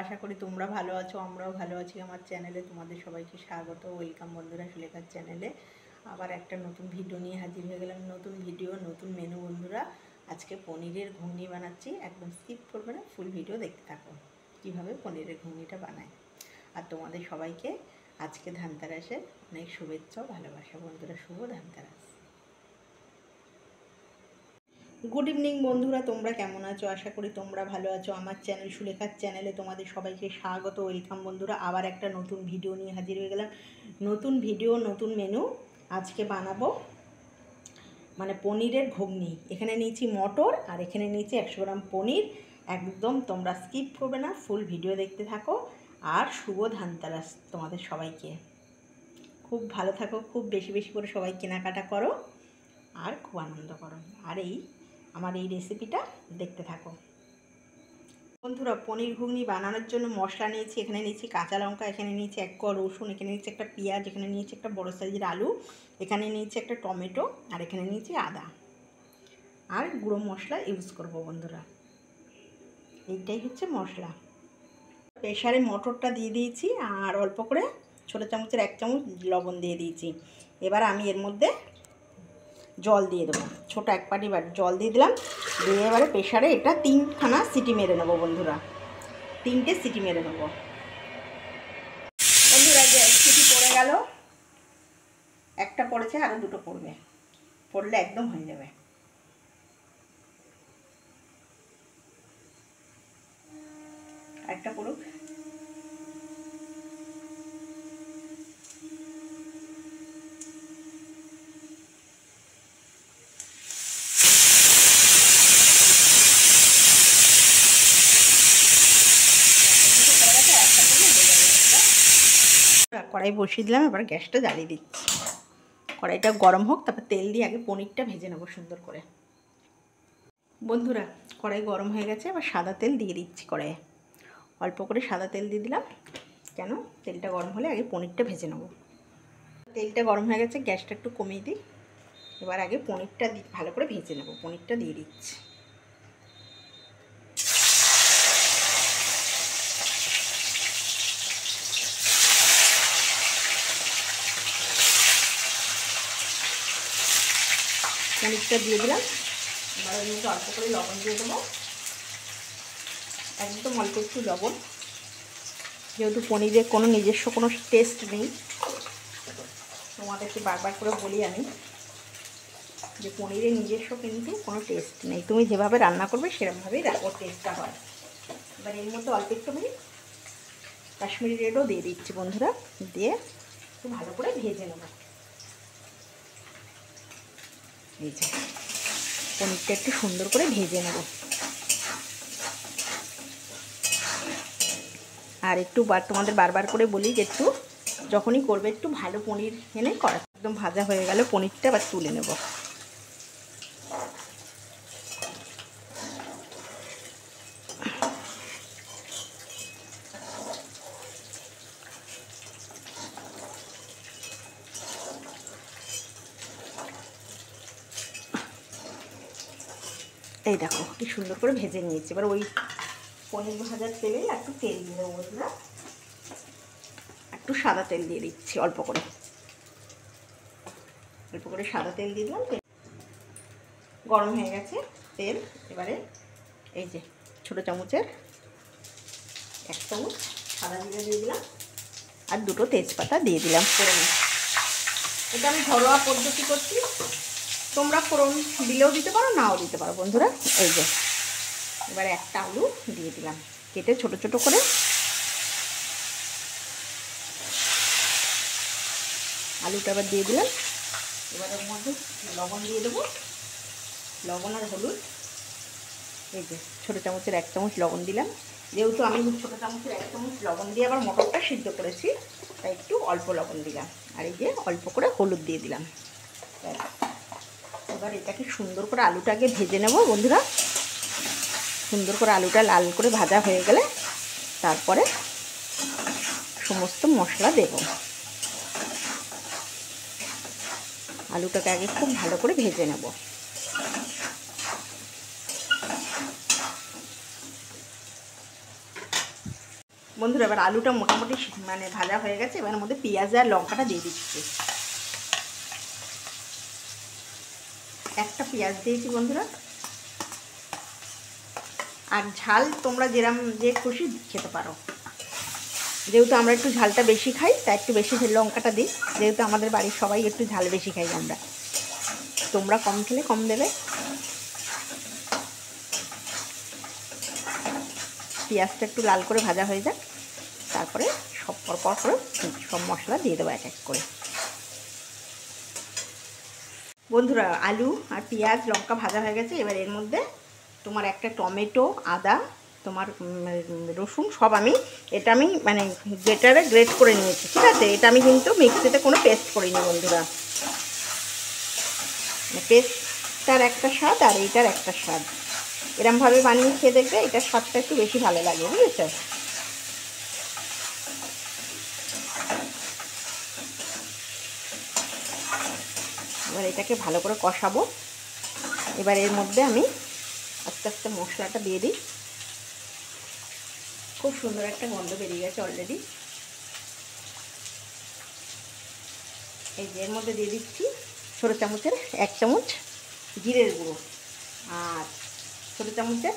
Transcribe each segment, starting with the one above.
আশা করি তোমরা ভালো আছো, আমরাও ভালো আছি। আমার চ্যানেলে তোমাদের সবাইকে স্বাগত, ওয়েলকাম বন্ধুরা। সুলেখার চ্যানেলে আবার একটা নতুন ভিডিও নিয়ে হাজির হয়ে গেলাম। নতুন ভিডিও, নতুন মেনু বন্ধুরা। আজকে পনিরের ঘুগনি বানাচ্ছি, একদম স্কিপ করবে না, ফুল ভিডিও দেখতে থাকো কীভাবে পনিরের ঘুগনিটা বানায়। আর তোমাদের সবাইকে আজকে ধানতেরাসের অনেক শুভেচ্ছা ও ভালোবাসা বন্ধুরা। শুভ ধানতেরাস। গুড ইভিনিং বন্ধুরা, তোমরা কেমন আছো? আশা করি তোমরা ভালো আছো। আমার চ্যানেল সুলেখার চ্যানেলে তোমাদের সবাইকে স্বাগত, ওয়েলকাম বন্ধুরা। আবার একটা নতুন ভিডিও নিয়ে হাজির হয়ে গেলাম। নতুন ভিডিও, নতুন মেনু। আজকে বানাবো মানে পনিরের ঘুগনি। এখানে নিয়েছি মটর আর এখানে নিয়েছি 100 গ্রাম পনির। একদম তোমরা স্কিপ করবে না, ফুল ভিডিও দেখতে থাকো। আর শুভ ধানতেরাস তোমাদের সবাইকে। খুব ভালো থাকো, খুব বেশি বেশি করে সবাই কেনাকাটা করো আর খুব আনন্দ করো। আর আমার এই রেসিপিটা দেখতে থাকো বন্ধুরা। পনির ঘুগনি বানানোর জন্য মশলা নিয়েছি। এখানে নিয়েছি কাঁচা লঙ্কা, এখানে নিয়েছি 1 কোয়া রসুন, এখানে নিয়েছি একটা পেঁয়াজ, এখানে নিয়েছি একটা বড় সাইজের আলু, এখানে নিয়েছি একটা টমেটো, আর এখানে নিয়েছি আদা। আর গুঁড়ো মশলা ইউজ করব বন্ধুরা। এইটাই হচ্ছে মশলা। প্রেসারে মটরটা দিয়ে দিয়েছি আর অল্প করে ছোটো চামচের 1 চামচ লবণ দিয়ে দিয়েছি। এবার আমি এর মধ্যে জল দিয়ে দেবো, ছোটো 1 বাটি জল দিয়ে দিলাম। দিয়ে এবারে প্রেসারে এটা 3খানা সিটি মেরে নেবো বন্ধুরা। 3টে সিটি মেরে নেবো বন্ধুরা। যে সিটি পড়ে গেল, একটা পড়েছে, আরও 2টো পড়বে, পড়লে একদম হয়ে যাবে। একটা পড়ুক। কড়াই বসিয়ে দিলাম, এবার গ্যাসটা জ্বালিয়ে দিচ্ছি। কড়াইটা গরম হোক, তারপর তেল দিয়ে আগে পনিরটা ভেজে নেবো সুন্দর করে বন্ধুরা। কড়াই গরম হয়ে গেছে, এবার সাদা তেল দিয়ে দিচ্ছি কড়াইয়ে। অল্প করে সাদা তেল দিয়ে দিলাম, কেন তেলটা গরম হলে আগে পনিরটা ভেজে নেবো। তেলটা গরম হয়ে গেছে, গ্যাসটা একটু কমিয়ে দিই। এবার আগে পনিরটা ভালো করে ভেজে নেবো। পনিরটা দিয়ে দিচ্ছি। পনিরটা দিয়ে দিলাম। এবার এর মধ্যে অল্প করে লবণ দিয়ে দেবো, একদম অল্প একটু লবণ। যেহেতু পনিরে কোনো নিজস্ব কোনো টেস্ট নেই, তোমাদেরকে বারবার করে বলি আমি যে পনিরের নিজস্ব কিন্তু কোনো টেস্ট নেই। তুমি যেভাবে রান্না করবে সেরকমভাবেই ওর টেস্টটা হয়। এবার এর মধ্যে অল্প একটু আমি কাশ্মীরি রেডও দিয়ে দিচ্ছি বন্ধুরা। দিয়ে একটু ভালো করে ভেজে নেব। এই যে পনিরটা একটু সুন্দর করে ভেজে নেব। আর একটু তোমাদের বারবার করে বলি যে একটু যখনই করবে একটু ভালো পনির এনে করা। একদম ভাজা হয়ে গেল পনিরটা, আবার তুলে নেব। এই দেখো কি সুন্দর করে ভেজে নিয়েছি। এবার ওই পনির ভাজার তেলে একটু তেল দিয়ে দেবো বন্ধুরা। একটু সাদা তেল দিয়ে দিচ্ছি, অল্প করে সাদা তেল দিয়ে দিলাম। গরম হয়ে গেছে তেল। এবারে এই যে ছোটো চামচের 1 চামচ সাদা জিরা দিয়ে দিলাম আর 2টো তেজপাতা দিয়ে দিলাম ফোড়ন। এটা আমি ঘরোয়া পদ্ধতি করছি, তোমরা ফোড়ন দিলেও দিতে পারো, নাও দিতে পারো বন্ধুরা। এই যে এবারে একটা আলু দিয়ে দিলাম কেটে ছোট ছোট করে। আলুটা আবার দিয়ে দিলাম। এবার এর মধ্যে লবণ দিয়ে দেবো, লবণ আর হলুদ। এই যে ছোটো চামচের 1 চামচ লবণ দিলাম। যেহেতু আমি ছোটো চামচের 1 চামচ লবণ দিয়ে আবার মটরটা সিদ্ধ করেছি, তাই একটু অল্প লবণ দিলাম। আর এই যে অল্প করে হলুদ দিয়ে দিলাম। এবার এটাকে সুন্দর করে আলুটাকে ভেজে নেব বন্ধুরা। সুন্দর করে আলুটা লাল করে ভাজা হয়ে গেলে তারপরে সমস্ত মশলা দেব। আলুটাকে আগে খুব ভালো করে ভেজে নেব। বন্ধুরা এবার আলুটা মোটামুটি মানে ভাজা হয়ে গেছে, এবার মধ্যে পেঁয়াজ আর লঙ্কাটা দিয়ে দিচ্ছি। একটা পেঁয়াজ দিয়েছি বন্ধুরা। আর ঝাল তোমরা যেরকম যে খুশি খেতে পারো, যেহেতু আমরা একটু ঝালটা বেশি খাই তাই একটু বেশি লঙ্কাটা দিই, যেহেতু আমাদের বাড়ির সবাই একটু ঝাল বেশি খাই আমরা। তোমরা কম খেলে কম দেবে। পেঁয়াজটা একটু লাল করে ভাজা হয়ে যাক, তারপরে সব পরপর করে সব মশলা দিয়ে দেবো এক এক করে। বন্ধুরা আলু আর পেঁয়াজ লঙ্কা ভাজা হয়ে গেছে, এবার এর মধ্যে তোমার একটা টমেটো, আদা, তোমার রসুন সব এটা আমি মানে গ্রেটারে গ্রেট করে নিয়েছি, ঠিক আছে? এটা আমি কিন্তু মিক্সিতে কোনো পেস্ট করিনি বন্ধুরা। পেস্টটার একটা স্বাদ আর এইটার একটা স্বাদ, এরমভাবে বানিয়ে খেয়ে দেখবে, এটার স্বাদটা একটু বেশি ভালো লাগে, বুঝেছো? এবার এটাকে ভালো করে কষাবো। এবার এর মধ্যে আমি আস্তে আস্তে মশলাটা দিয়ে দিই। খুব সুন্দর একটা গন্ধ বেরিয়ে গেছে অলরেডি। এই যে এর মধ্যে দিয়ে দিচ্ছি ছোটো চামচের 1 চামচ জিরের গুঁড়ো, আর ছোটো চামচের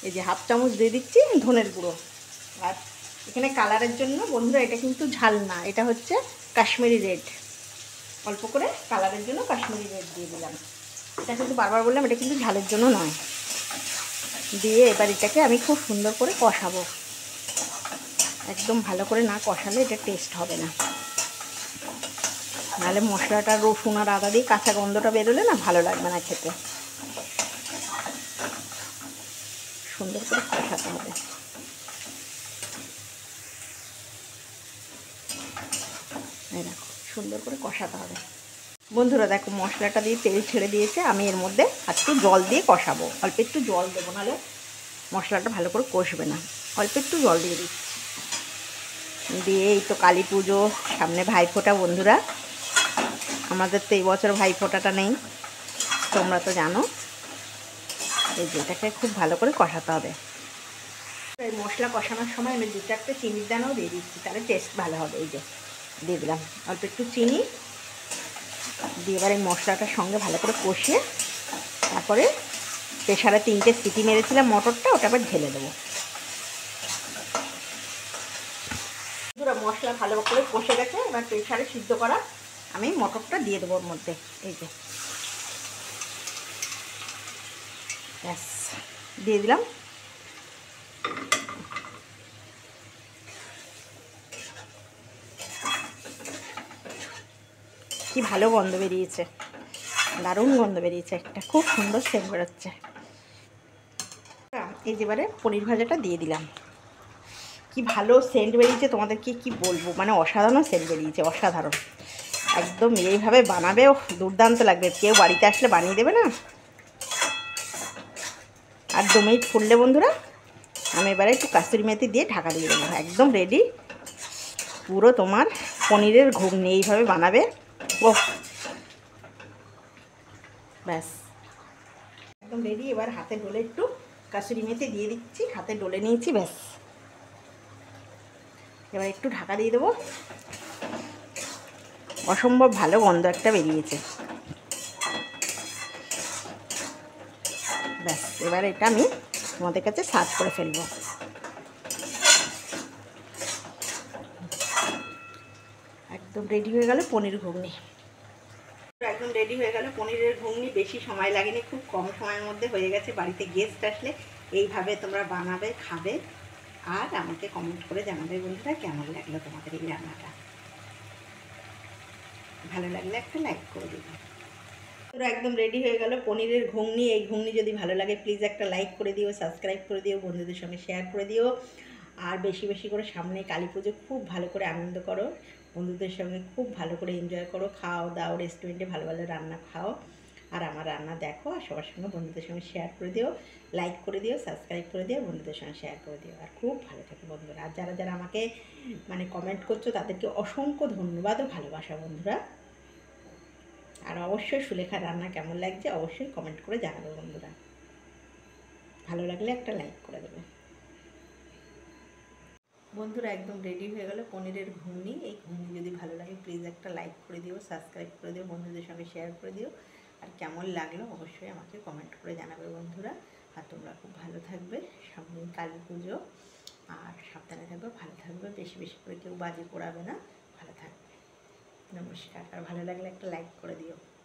এই যে 1/2 চামচ দিয়ে দিচ্ছি ধনের গুঁড়ো। আর এখানে কালারের জন্য বন্ধুরা এটা কিন্তু ঝাল না, এটা হচ্ছে কাশ্মীরি রেড, অল্প করে কালারের জন্য কাশ্মীরি রেড দিয়ে দিলাম। এটা কিন্তু বারবার বললাম এটা কিন্তু ঝালের জন্য নয়। দিয়ে এবার এটাকে আমি খুব সুন্দর করে কষাবো। একদম ভালো করে না কষালে এটা টেস্ট হবে না, নাহলে মশলাটা রসুন আর আদা দিয়ে কাঁচা গন্ধটা বেরোলে না ভালো লাগবে না খেতে। সুন্দর করে কষাতে হবে। এই দেখো সুন্দর করে কষাতে হবে বন্ধুরা। দেখো মশলাটা দিয়ে তেল ছেড়ে দিয়েছে, আমি এর মধ্যে একটু জল দিয়ে কষাবো। অল্প একটু জল দেবো, নাহলে মশলাটা ভালো করে কষবে না। অল্প একটু জল দিয়ে দিচ্ছি। দিয়ে এই তো কালী পুজো সামনে, ভাইফোঁটা বন্ধুরা। আমাদের তো এই বছর ভাইফোঁটাটা নেই, তোমরা তো জানো। এই যে এটাকে খুব ভালো করে কষাতে হবে। এই মশলা কষানোর সময় আমি 2-4টে চিনির দানাও দিয়ে দিচ্ছি, তাহলে টেস্ট ভালো হবে। এই যে দিয়ে দিলাম অল্প একটু চিনি দিয়ে, এবার এই মশলাটার সঙ্গে ভালো করে কষিয়ে তারপরে প্রেশারে 3টে সিটি মেরেছিলাম মটরটা, ওটা আবার ঢেলে দেবো। পুরো মশলা ভালো করে কষে গেছে, এবার প্রেশারে সিদ্ধ করা আমি মটরটা দিয়ে দেবো ওর মধ্যে। এই যে ব্যাস দিয়ে দিলাম। কি ভালো গন্ধ বেরিয়েছে, দারুণ গন্ধ বেরিয়েছে, একটা খুব সুন্দর সেন্ট বেরোচ্ছে। এই যে এবারে পনির ভাজাটা দিয়ে দিলাম। কি ভালো সেন্ট বেরিয়েছে, তোমাদেরকে কি বলবো, মানে অসাধারণ সেন্ট বেরিয়েছে, অসাধারণ। একদম এইভাবে বানাবেও দুর্দান্ত লাগবে, কেউ বাড়িতে আসলে বানিয়ে দেবে না। আর 2 মিনিট ফুললে বন্ধুরা আমি এবারে একটু কাসুরি মেথি দিয়ে ঢাকা দিয়ে দেবো। একদম রেডি পুরো তোমার পনিরের ঘুগনি, এইভাবে বানাবে। ও ব্যাস একদম রেডি। এবার হাতে ডলে একটু কাসুরি মেথি দিয়ে দিচ্ছি, হাতে ডলে নিয়েছি, ব্যাস। এবার একটু ঢাকা দিয়ে দেবো। অসম্ভব ভালো গন্ধ একটা বেরিয়েছে, ব্যাস। এবার এটা আমি তোমাদের কাছে সার্ভ করে ফেলবো। একদম রেডি হয়ে গেল পনির ঘুগনি। একদম রেডি হয়ে গেল পনিরের ঘুগনি। বেশি সময় লাগেনি, খুব কম সময়ের মধ্যে হয়ে গেছে। বাড়িতে গেস্ট আসলে এইভাবে তোমরা বানাবে, খাবে, আর আমাকে কমেন্ট করে জানাবে বন্ধুরা কেমন লাগলো তোমাদের এই রান্নাটা। ভালো লাগলে একটা লাইক করে দেবে। তোরা একদম রেডি হয়ে গেল পনিরের ঘুগনি। এই ঘুগনি যদি ভালো লাগে প্লিজ একটা লাইক করে দিও, সাবস্ক্রাইব করে দিও, বন্ধুদের সঙ্গে শেয়ার করে দিও। আর বেশি বেশি করে সামনে কালী পুজো খুব ভালো করে আনন্দ করো, বন্ধুদের সঙ্গে খুব ভালো করে এনজয় করো, খাও দাও, রেস্টুরেন্টে ভালো ভালো রান্না খাও, আর আমার রান্না দেখো, আর সবার সঙ্গে বন্ধুদের সঙ্গে শেয়ার করে দিও, লাইক করে দিও, সাবস্ক্রাইব করে দিও, বন্ধুদের সঙ্গে শেয়ার করে দিও। আর খুব ভালো থাকে বন্ধুরা। আর যারা যারা আমাকে মানে কমেন্ট করছো তাদেরকে অসংখ্য ধন্যবাদ ও ভালোবাসা বন্ধুরা। আর অবশ্যই সুলেখার রান্না কেমন লাগছে অবশ্যই কমেন্ট করে জানাবে বন্ধুরা। ভালো লাগলে একটা লাইক করে দেবে। বন্ধুরা একদম রেডি হয়ে গেল পনিরের ঘুগনি। এই ঘুগনি যদি ভালো লাগে প্লিজ একটা লাইক করে দিও, সাবস্ক্রাইব করে দিও, বন্ধুদের সঙ্গে শেয়ার করে দিও। আর কেমন লাগলো অবশ্যই আমাকে কমেন্ট করে জানাবে বন্ধুরা। আর তোমরা খুব ভালো থাকবে, সামনে কালী পুজো, আর সাবধানে থাকবে, ভালো থাকবে, বেশি বেশি করে কেউ বাজি পোড়াবে না, ভালো থাকবে। নমস্কার। আর ভালো লাগলে একটা লাইক করে দিও।